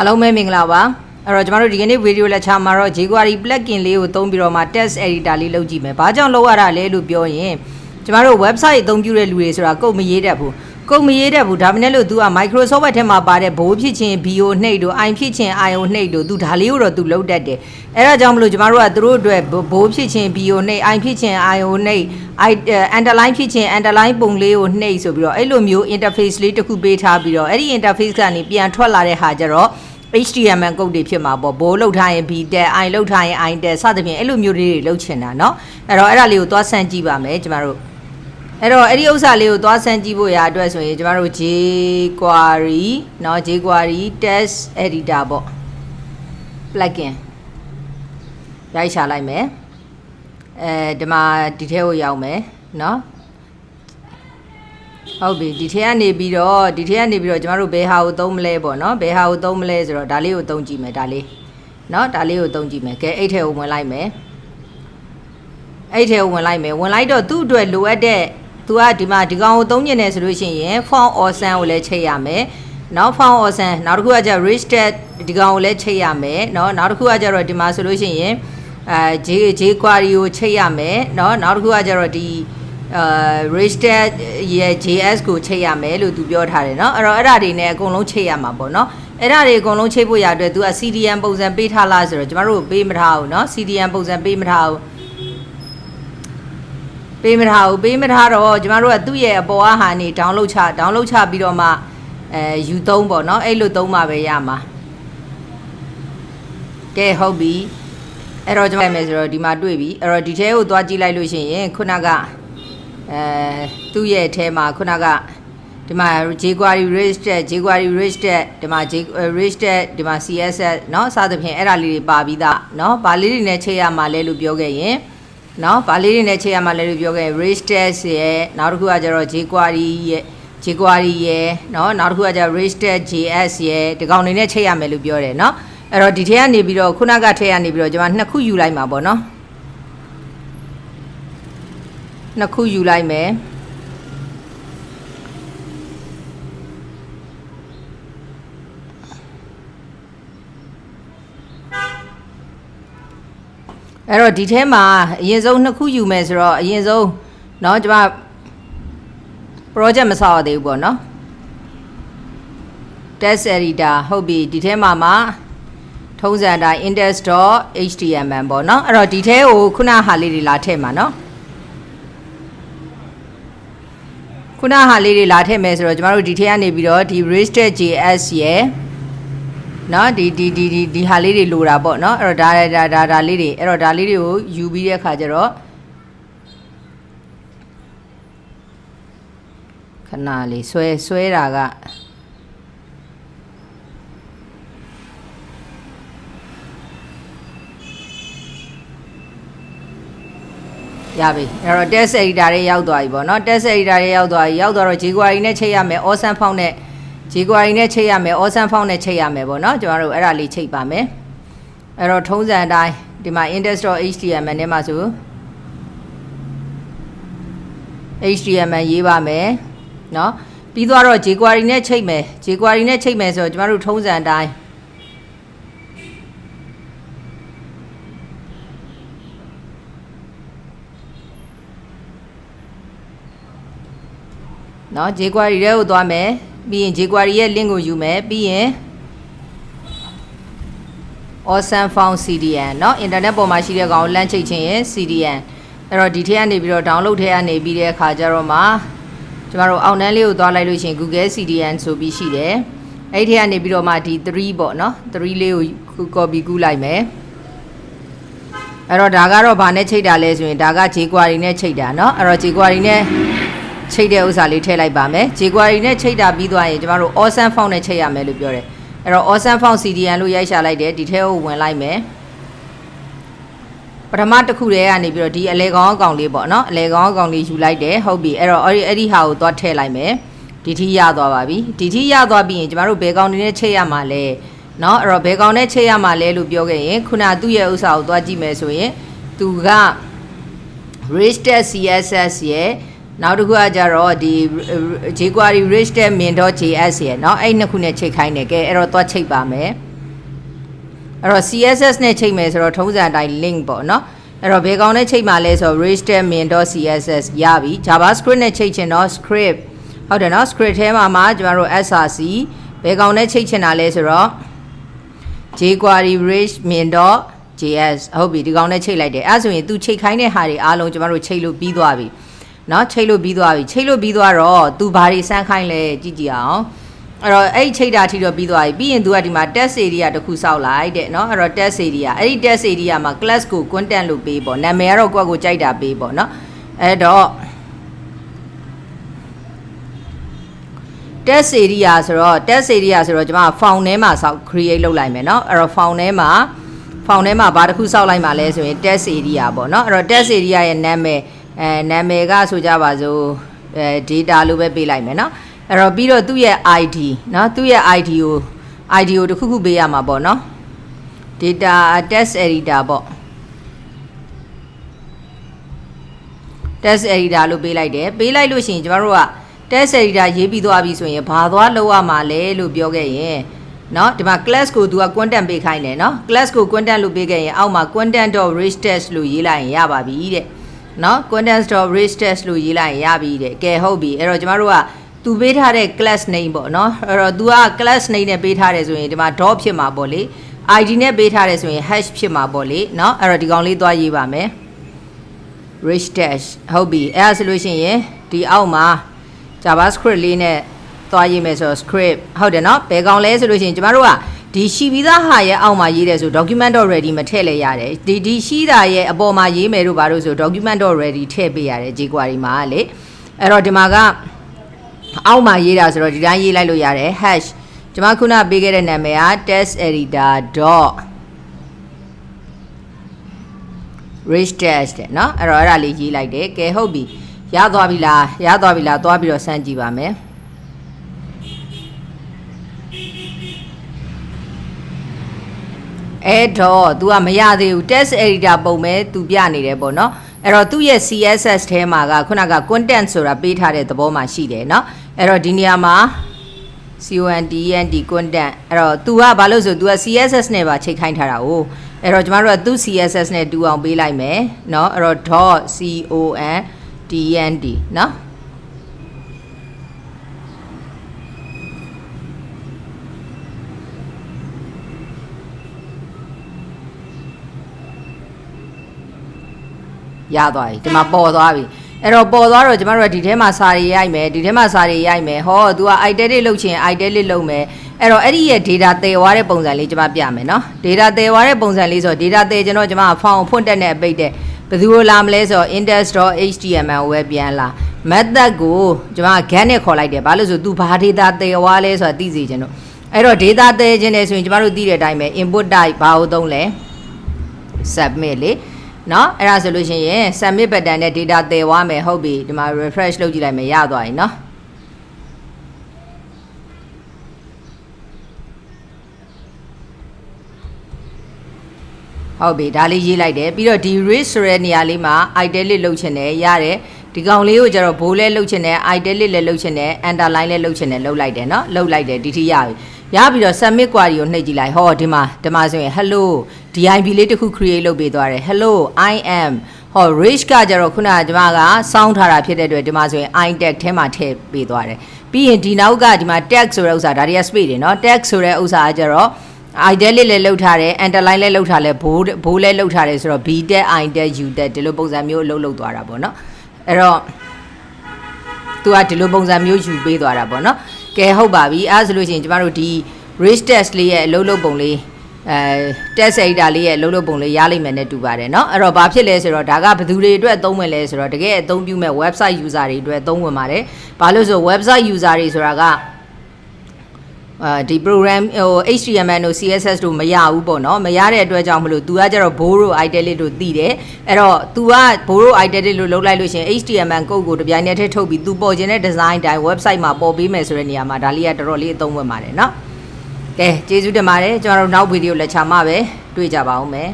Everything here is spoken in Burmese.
အားလုံးပဲမင်္ဂလာပါအဲ့တော့ကျွန်တော်တို့ဒီကနေ့ဗီဒီယိုလက်ချာမှာတော့ JQuery plugin လေးကိုသုံးပြီးတော့မှ text editor လေးလုပ်ကြည့်မယ်။ဘာကြောင့်လုပ်ရတာလဲလို့ပြောရင်ကျွန်တော်တို့ website အသုံးပြုတဲ့လူတွေဆိုတာကုတ်မရေးတတ်ဘူး။ကုတ်မရေးတတ်ဘူးဒါမှမဟုတ်လို့ तू က Microsoft ထဲမှာပါတဲ့ဘိုးဖြစ်ခြင်း bio နှိပ်တို့ i ဖြစ်ခြင်း io နှိပ်တို့ तू ဒါလေးကိုတော့ तू လုပ်တတ်တယ်။အဲ့ဒါကြောင့်မလို့ကျွန်တော်တို့ကသူတို့အတွက်ဘိုးဖြစ်ခြင်း bio နှိပ် i ဖြစ်ခြင်း io နှိပ် underline ဖြစ်ခြင်း underline ပုံလေးကိုနှိပ်ဆိုပြီးတော့အဲ့လိုမျိုး interface လေးတစ်ခုပေးထားပြီးတော့အဲ့ဒီ interface ကနေပြန်ထွက်လာတဲ့ဟာကြတော့HTML ကုတ်တွေဖြစ်မှာပေါ့ဘိုးလောက်ထားရင် B တက် I လောက်ထားရင် I တက်စသဖြင့်အဲ့လိုမျိုးတွေလုပ်ချင်တာเนาะအဲ့တော့အဲ့ဒါလေးကိုသွားဆန်းကြည့်ပါမယ်ကျမတို့အဲ့တော့အဲ့ဒီဥစ္စာလေးကိုသွားဆန်းကြည့်ဖို့ရာအတွက်ဆိုရင်ကျမတို့ JQuery เนาะ JQuery text editor ပေါ့ plugin ရိုက်ချလိုက်မယ်ဒီမှာဒီထဲကိုရောက်မယ်เนาะဟုတ်ပြီဒီထဲကနေပြီးတော့ကျမတို့ဘယ်ဟာကိုသုံးမလဲပေါ့နော်ဘယ်ဟာကိုသုံးမလဲဆိုတော့ဒါလေးကိုသုံးကြည့်မယ်ဒါလေးเนาะဒါလေးကိုသုံးကြည့်မယ်ကဲအဲ့ထဲကိုဝင်လိုက်မယ်အဲ့ထဲကိုဝင်လိုက်တော့သူ့အတွက်လိုအပ်တဲ့သူကဒီမှာဒီကောင်ကိုသုံးညင်နေဆိုလို့ရှိရင် font option ကိုလည်းချိန်ရမယ်เนาะ font option နောက်တစ်ခုကကျ rich text ဒီကောင်ကိုလည်းချိန်ရမယ်เนาะနောက်တစ်ခုကကျတော့ဒီမှာဆိုလို့ရှိရင်JQuery ကိုချိန်ရမယ်เนาะနောက်တစ်ခုကကျတော့ဒီregister ရဲ့ JS ကိုချိန်ရမယ်လို့သူပြောထားတယ်เนาะအဲ့တော့အဲ့ဒါတွေနဲ့အကုန်လုံးချိန်ရမှာပေါ့เนาะအဲ့ဒါတွေအကုန်လုံးချိန်ဖို့ရအတွက်သူက CDN ပုံစံပေးထားလားဆိုတော့ကျမတို့ပေးမထားဘူးเนาะ CDN ပုံစံပေးမထားတော့ကျမတို့ကသူ့ရဲ့အပေါ်အဟာနေ download ချပြီးတော့မှယူသုံးပေါ့เนาะအဲ့လိုသုံးမှပဲရမှာကဲဟုတ်ပြီအဲ့တော့ကျွန်တော်မယ်ဆိုတော့ဒီမှာတွေ့ပြီအဲ့တော့ဒီထဲကိုသွားကြည့်လိုက်လို့ရှိရင်ခုနကသူ့ရဲ့အထဲမှာခုနကဒီမှာ JQuery register ဒီမှာ register ဒီမှာ CSS เนาะစသဖြင့်အဲ့ဒါလေးတွေပါပြီးသားเนาะဗာလေးတွေနဲ့ချိန်ရမှာလဲလို့ပြောခဲ့ရင်เนาะဗာလေးတွေနဲ့ချိန်ရမှာလဲလို့ပြောခဲ့ရင် register ရဲ့နောက်တစ်ခုကကျတော့ JQuery ရဲ့เนาะနောက်တစ်ခုကကျတော့ register JS ရဲ့ဒီကောင်တွေနဲ့ချိန်ရမယ်လို့ပြောတယ်เนาะအဲ့တော့ဒီထဲကနေပြီးတော့ခုနကထဲကနေပြီးတော့ကျွန်မနှစ်ခုယူလိုက်မှာပေါ့เนาะနှစ်ခုယူလိုက်မယ်အဲ့တော့ဒီထဲမှာအရင်ဆုံးနှစ်ခုယူမယ်ဆိုတော့အရင်ဆုံးเนาะကျွန်မ project မဆောက်ရသေးဘူးပေါ့เนาะ text editor ဟုတ်ပြီဒီထဲမှာထုံးစံအတိုင်း index.html ပေါ့เนาะအဲ့တော့ဒီထဲကိုခုနဟာလေးတွေလာထည့်မှာเนาะခုနဟာလေးတွေလာထည့်မယ်ဆိုတော့ကျမတို့ဒီထဲကနေပြီးတော့ဒီ register JS ရဲ့เนาะဒီဟာလေးတွေလိုတာပေါ့เนาะအဲ့တော့ဒါလေးတွေအဲ့တော့ဒါလေးတွေကိုယူပြီးတဲ့အခါကျတော့ခဏလေးဆွဲတာကရပြီအဲ့တော့ text editor တွေရောက်သွားပြီပေါ့เนาะ text editor တွေရောက်သွားတော့ JQuery နဲ့ချိန်ရမယ် awesome font နဲ့ JQuery နဲ့ချိန်ရမယ် awesome font နဲ့ချိန်ရမယ်ပေါ့เนาะကျွန်တော်တို့အဲ့ဒါလေးချိန်ပါမယ်အဲ့တော့ထုံးစံအတိုင်းဒီမှာ index.html နဲ့မှာဆို HTML ရေးပါမယ်เนาะပြီးတော့ JQuery နဲ့ချိန်မယ်ဆိုတော့ကျွန်တော်တို့ထုံးစံအတိုင်းเนาะ JQuery ထဲကိုသွားမယ်ပြီးရင် JQuery ရဲ့ link ကိုယူမယ်ပြီးရင် awesome font CDN เนาะ internet ပေါ်မှာရှိတဲ့ကောင်ကိုလမ်းချိတ်ခြင်းရင် CDN အဲ့တော့ဒီထဲကနေပြီးတော့ download ထဲကနေပြီးတဲ့အခါကျတော့မှကျမတို့အောက်နှန်းလေးကိုသွားလိုက်လို့ရှိရင် Google CDN ဆိုပြီးရှိတယ်အဲ့ဒီထဲကနေပြီးတော့မှဒီ3ပေါ့เนาะ3လေးကို copy ကူးလိုက်မယ်အဲ့တော့ဒါကတော့ဗာနဲ့ချိတ်တာလဲဆိုရင်ဒါက JQuery နဲ့ချိတ်တာเนาะအဲ့တော့ JQuery နဲ့ချိတ်တဲ့ဥစ္စာလေးထည့်လိုက်ပါမယ် JQuery နဲ့ချိတ်တာပြီးသွားရင်ကျမတို့ awesome font နဲ့ချိတ်ရမယ်လို့ပြောတယ်အဲ့တော့ awesome font CDN လို့ရိုက်ရှာလိုက်တယ်ဒီထဲကိုဝင်လိုက်မယ်ပထမတစ်ခုတည်းကနေပြီးတော့ဒီအလဲကောင်းအကောင်လေးပေါ့နော်အလဲကောင်းအကောင်လေးယူလိုက်တယ်ဟုတ်ပြီအဲ့တော့အဲ့ဒီဟာကိုသွားထည့်လိုက်မယ်ဒီထိရသွားပါပြီဒီထိရသွားပြီးရင်ကျမတို့ဘယ်ကောင်တွေနဲ့ချိတ်ရမှာလဲเนาะအဲ့တော့ဘယ်ကောင်နဲ့ချိတ်ရမှာလဲလို့ပြောခဲ့ရင်ခုနသူ့ရဲ့ဥစ္စာကိုသွားကြည့်မယ်ဆိုရင်သူက register CSS ရဲ့နောက်တစ်ခုကကြတော့ဒီ JQuery register min.js ရဲ့เนาะအဲ့နှစ်ခုနဲ့ချိန်ခိုင်းတယ်ကဲအဲ့တော့သွားချိန်ပါမယ် အဲ့တော့ CSS နဲ့ချိန်မယ်ဆိုတော့ထုံးစံအတိုင်း link ပေါ့နော်အဲ့တော့ဘယ်ကောင်နဲ့ချိန်မှာလဲဆိုတော့ register.min.css ရပြီ JavaScript နဲ့ချိန်ချင်တော့ script ဟုတ်တယ်နော် script ထဲမှာကျမတို့ src ဘယ်ကောင်နဲ့ချိန်ချင်တာလဲဆိုတော့ JQuery min.js ဟုတ်ပြီဒီကောင်နဲ့ချိန်လိုက်တယ်အဲ့ဆိုရင် तू ချိန်ခိုင်းတဲ့ဟာတွေအားလုံးကျမတို့ချိန်လို့ပြီးသွားပြီเนาะချိန်လို့ပြီးသွားတော့ तू ဘာတွေစမ်းခိုင်းလဲကြည့်အောင်အဲ့တော့အဲ့ချိန်တာထိတော့ပြီးသွားပြီပြီးရင် तू ကဒီမှာ test area တစ်ခုစောက်လိုက်တဲ့เนาะအဲ့တော့ test area အဲ့ဒီ test area မှာ class ကို content လို့ပေးပေါ့နာမည်ကတော့ကိုယ့်ကိုကြိုက်တာပေးပေါ့เนาะအဲ့တော့ test area ဆိုတော့ကျွန်မ font ထဲမှာစောက် create လုပ်လိုက်မယ်เนาะအဲ့တော့ font ထဲမှာဘာတစ်ခုစောက်လိုက်မှာလဲဆိုရင် test area ပေါ့เนาะအဲ့တော့ test area ရဲ့နာမည်ကဆိုကြပါစို့data လို့ပဲပေးလိုက်မယ်เนาะအဲ့တော့ပြီးတော့သူ့ရဲ့ ID เนาะသူ့ရဲ့ ID ကိုတစ်ခုပေးရမှာပေါ့เนาะ data test editor ပေါ့ test editor လို့ပေးလိုက်တယ်ပေးလိုက်လို့ရှိရင်ကျမတို့က test editor ရေးပြီးသွားပြီဆိုရင်ဘာသွားလုပ်ရမှာလဲလို့ပြောခဲ့ရင်เนาะဒီမှာ class ကို तू က content ပေးခိုင်းတယ်เนาะ class ကို content လို့ပေးခဲ့ရင်အောက်မှာ content.rechtest လို့ရေးလိုက်ရင်ရပါပြီတဲ့เนาะ content.rechtest လို့ရေးလိုက်ရင်ရပြီတဲ့ကဲဟုတ်ပြီအဲ့တော့ကျမတို့က तू ပေးထားတဲ့ class name ပေါ့เนาะအဲ့တော့ तू က class name နဲ့ပေးထားတယ်ဆိုရင်ဒီမှာ dot ဖြစ်မှာပေါ့လေ id နဲ့ပေးထားတယ်ဆိုရင် hash ဖြစ်မှာပေါ့လေเนาะအဲ့တော့ဒီကောင်လေးသွားရေးပါမယ် rechtest ဟုတ်ပြီအဲ့ဒါဆိုလို့ရှိရင်ဒီအောက်မှာ JavaScript လေးနဲ့သွားရေးမယ်ဆိုတော့ script ဟုတ်တယ်เนาะဘယ်ကောင်လဲဆိုလို့ရှိရင်ကျမတို့ကဒီရှိပြီးသားဟာရဲ့အောက်မှာရေးတယ်ဆို document.ready မထည့်လဲရတယ်ဒီရှိတာရဲ့အပေါ်မှာရေးမယ်တို့ဘာလို့ဆို document.ready ထည့်ပေးရတယ် JQuery မှာလေအဲ့တော့ဒီမှာကအောက်မှာရေးတာဆိုတော့ဒီတိုင်းရေးလိုက်လို့ရတယ် hash ကျွန်မခုနပေးခဲ့တဲ့နာမည်က test editor. rechtest တဲ့เนาะအဲ့တော့အဲ့ဒါလေးရေးလိုက်တယ်ကဲဟုတ်ပြီရသွားပြီလားသွားပြီးတော့စမ်းကြည့်ပါမယ်အဲ့တော့ तू ကမရသေးဘူး test editor ပုံပဲ तू ပြနေတယ်ပေါ့เนาะအဲ့တော့သူ့ရဲ့ CSS ထဲမှာကခုနက content ဆိုတာပေးထားတဲ့သဘောမှာရှိတယ်เนาะအဲ့တော့ဒီနေရာမှာ content အဲ့တော့ तू ကဘာလို့ဆို तू က CSS နဲ့ပါချိန်ခိုင်းထားတာ哦အဲ့တော့ကျမတို့ကသူ့ CSS နဲ့တူအောင်ပေးလိုက်မယ်เนาะအဲ့တော့ .content เนาะရသွားပြီဒီမှာပေါ်သွားပြီအဲ့တော့ပေါ်သွားတော့ကျမတို့ကဒီထဲမှာစာတွေရိုက်မယ်ဟော तू က italic လုပ်ချင် italic လုပ်မယ်အဲ့တော့အဲ့ဒီရဲ့ data တည်သွားတဲ့ပုံစံလေးကျမပြမယ်เนาะ data တည်သွားတဲ့ပုံစံလေးဆို data တည်ကျွန်တော်ကျမ font ဖွင့်တက်နဲ့ပိတ်တဲ့ဘယ်သူကိုလာမလဲဆို index.html ကိုပဲပြန်လာ method ကိုကျမ get နဲ့ခေါ်လိုက်တယ်ဘာလို့ဆို तू ဘာ data တည်သွားလဲဆိုတာသိစေချင်တော့အဲ့တော့ data တည်ခြင်းတယ်ဆိုရင်ကျမတို့သိတဲ့အတိုင်းပဲ input type ဘာကိုသုံးလဲ submit လေเนาะအဲ့ဒါဆိုလို့ရှိရင် submit button နဲ့ data တည်သွားမယ်ဟုတ်ပြီဒီမှာ refresh လုပ်ကြည့်လိုက်မယ်ရသွားပြီเนาะဟုတ်ပြီဒါလေးရေးလိုက်တယ်ပြီးတော့ဒီ read ဆိုတဲ့နေရာလေးမှာ italic လုပ်ချင်တယ်ရတယ်ဒီကောင်လေးကိုကျတော့ဘိုးလဲလုပ်ချင်တယ် italic လဲလုပ်ချင်တယ် underline လဲလုပ်ချင်တယ်လုပ်လိုက်တယ်เนาะလုပ်လိုက်တယ်ဒီထိရပြီရပြီးတော့ submit query ကိုနှိပ်ကြည့်လိုက်ဟောဒီမှာဆိုရင် hello div လေးတစ်ခု create လုပ်ပေးသွားတယ် hello I am ဟော rich ကကျတော့ခုနကကျွန်မကစောင်းထားတာဖြစ်တဲ့အတွက်ဒီမှာဆိုရင် I tag ထဲမှာထည့်ပေးသွားတယ်ပြီးရင်ဒီနောက်ကဒီမှာ tag ဆိုတဲ့ဥစ္စာဒါတွေက space တွေเนาะ tag ဆိုတဲ့ဥစ္စာကကျတော့ italic လည်းလောက်ထားတယ် underline လည်းလောက်ထားတယ်ဘိုးလည်းလောက်ထားတယ်ဆိုတော့ b tag I tag u tag ဒီလိုပုံစံမျိုးလောက်သွားတာပေါ့เนาะအဲ့တော့ तू ကဒီလိုပုံစံမျိုးယူပေးသွားတာပေါ့เนาะကဲဟုတ်ပါပြီအဲ့ဆိုလို့ရှိရင်ကျမတို့ဒီ reach test လေးရဲ့အလုပ်ပုံလေးtest editor လေးရဲ့အလုပ်ပုံလေးရလိမ့်မယ်နဲ့တူပါတယ်เนาะအဲ့တော့ဘာဖြစ်လဲဆိုတော့ဒါကဘယ်သူတွေအတွက်အသုံးဝင်လဲဆိုတော့တကယ်အသုံးပြုမဲ့ website user တွေအတွက်အသုံးဝင်ပါတယ်ဘာလို့ဆို website user တွေဆိုတာကဒီ program HTML တို့ CSS တို့မရဘူးပေါ့နော်မရတဲ့အတွက်ကြောင့်မလို့ तू ကကြတော့ bold တို့ italic တို့သိတယ်အဲ့တော့ तू က bold တို့ italic လို့လုပ်လိုက်လို့ရှင် HTML code ကိုတပြိုင်တည်းထည့်ထုတ်ပြီး तू ပေါ်ခြင်းတဲ့ design တိုင်း website မှာပေါ်ပေးမယ်ဆိုတဲ့နေရာမှာဒါလေးကတော်တော်လေးအသုံးဝင်ပါတယ်เนาะကဲကျေးဇူးတင်ပါတယ်ကျွန်တော်တို့နောက်ဗီဒီယိုလက်ချာမှာပဲတွေ့ကြပါဦးမယ်